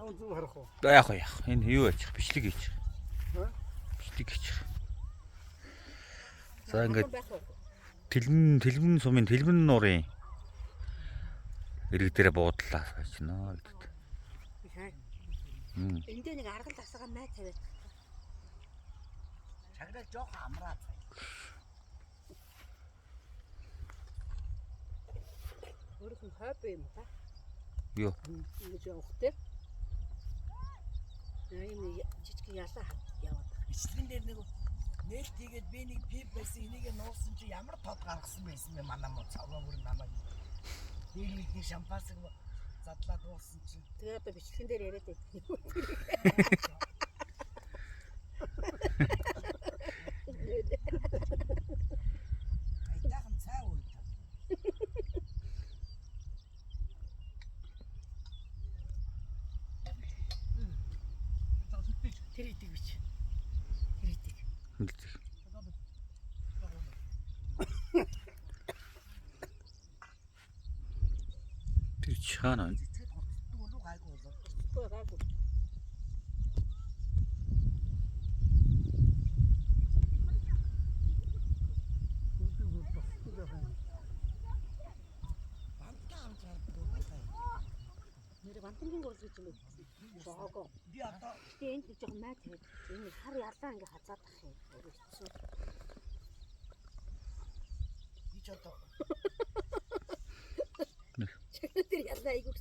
5 зүг харах уу? Яг. Энэ юу аачих? Бичлэг хийчих. Бичлэг хийчих. За ингээд тэлмэн сумын тэлмэн нуурын ирэг дээрээ буудлаа гачнаа гэдэг. Эндээ нэг аргал асгаа май тавиад. Чагнаа жоох амраад. Өөрөөх нь хойб юм ба. Юу? Ингэж явах те. Энэ жижиг ялаа яваад. Бичлэгэн дээр нэг нээлт хийгээд би нэг пип байсан энийг нуусан чи ямар тод гаргасан байсан бэ манай мод цаваа бүр намайг. Нэг шампансыг задлаад нуусан чи. Тэгээ одоо бичлэгэн дээр яриад байт. Айтайхан цаа уу. Тэр идэг бич. Тэр идэг. Тэр чаана. Гайгүй. Нэр бантгийн гол гэж юм. Жоогоо. Би одоо Тэгээ энд жоохон май тавиад. Энэ хар ялаа ингээ хазаад ах юм. Хэцүү. би ч одоо Тэр ялаа айгуу